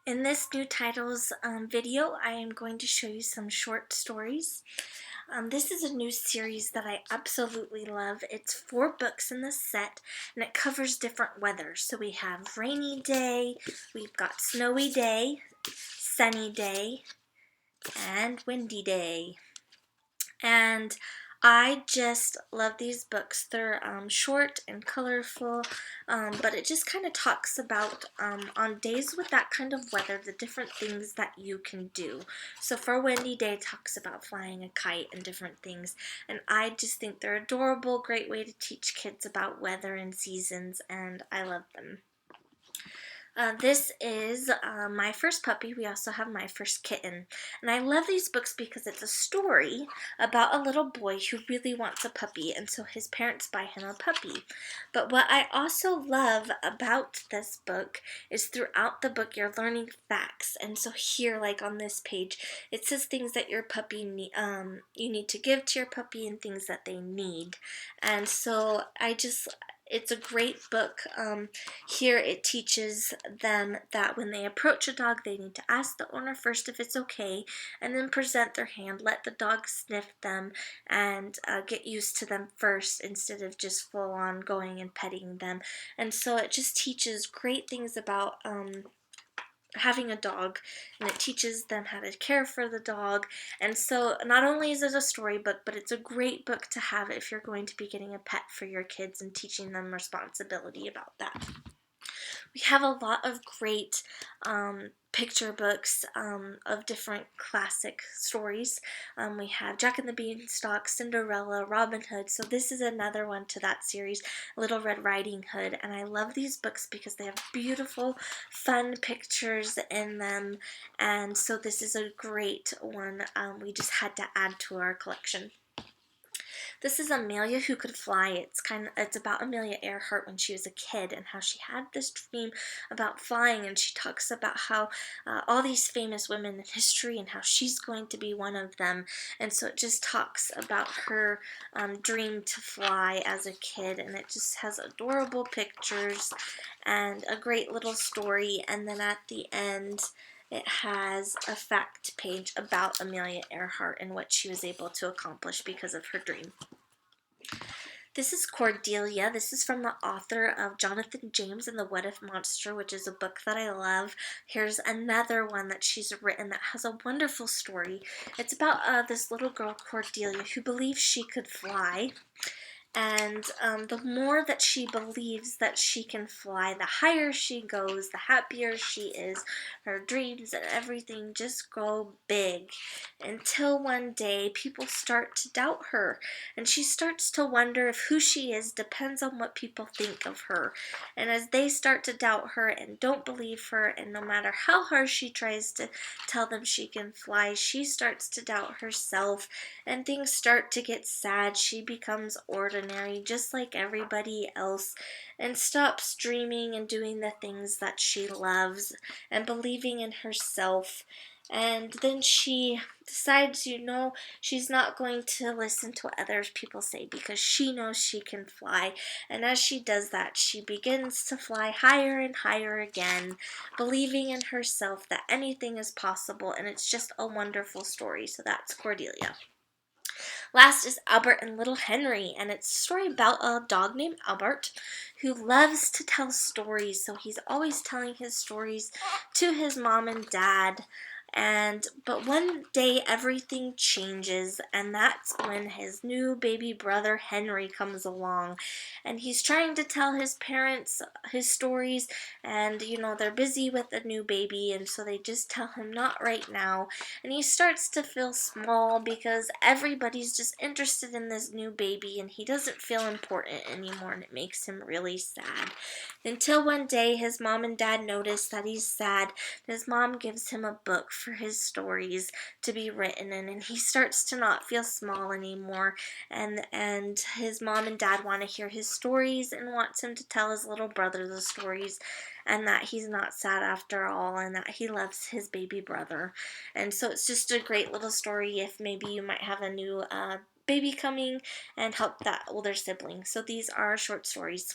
In this new titles video, I am going to show you some short stories. This is a new series that I absolutely love. It's 4 books in the set, and it covers different weather. So we have rainy day, we've got snowy day, sunny day, and windy day. And I just love these books. They're short and colorful, but it just kind of talks about on days with that kind of weather, the different things that you can do. So for windy day, it talks about flying a kite and different things, and I just think they're adorable, great way to teach kids about weather and seasons, and I love them. This is my first puppy. We also have my first kitten. And I love these books because it's a story about a little boy who really wants a puppy, and so his parents buy him a puppy. But what I also love about this book is throughout the book you're learning facts. And so here, like on this page, it says things that your puppy you need to give to your puppy and things that they need. And so it's a great book. Here it teaches them that when they approach a dog, they need to ask the owner first if it's okay, and then present their hand, let the dog sniff them, and get used to them first instead of just full on going and petting them. And so it just teaches great things about having a dog, and it teaches them how to care for the dog. And so not only is it a storybook, but it's a great book to have if you're going to be getting a pet for your kids and teaching them responsibility about that. We have a lot of great picture books of different classic stories. We have Jack and the Beanstalk, Cinderella, Robin Hood. So this is another one to that series, Little Red Riding Hood. And I love these books because they have beautiful, fun pictures in them. And so this is a great one we just had to add to our collection. This is Amelia Who Could Fly. It's about Amelia Earhart when she was a kid and how she had this dream about flying, and she talks about how all these famous women in history and how she's going to be one of them. And so it just talks about her dream to fly as a kid, and it just has adorable pictures and a great little story. And then at the end, it has a fact page about Amelia Earhart and what she was able to accomplish because of her dream. This is Cordelia. This is from the author of Jonathan James and the What If Monster, which is a book that I love. Here's another one that she's written that has a wonderful story. It's about this little girl, Cordelia, who believes she could fly. And the more that she believes that she can fly, the higher she goes, the happier she is. Her dreams and everything just grow big until one day people start to doubt her. And she starts to wonder if who she is depends on what people think of her. And as they start to doubt her and don't believe her, and no matter how hard she tries to tell them she can fly, she starts to doubt herself, and things start to get sad. She becomes ordinary just like everybody else, and stops dreaming and doing the things that she loves and believing in herself. And then she decides, she's not going to listen to what other people say because she knows she can fly. And as she does that, she begins to fly higher and higher again, believing in herself that anything is possible. And it's just a wonderful story. So that's Cordelia. Last is Albert and Little Henry, and it's a story about a dog named Albert who loves to tell stories. So he's always telling his stories to his mom and dad. But one day everything changes, and that's when his new baby brother Henry comes along, and he's trying to tell his parents his stories, and they're busy with a new baby, and so they just tell him not right now. And he starts to feel small because everybody's just interested in this new baby, and he doesn't feel important anymore, and it makes him really sad. Until one day his mom and dad notice that he's sad. His mom gives him a book for his stories to be written in, and he starts to not feel small anymore, and his mom and dad want to hear his stories and wants him to tell his little brother the stories, and that he's not sad after all, and that he loves his baby brother. And so it's just a great little story if maybe you might have a new baby coming and help that older sibling. So these are short stories.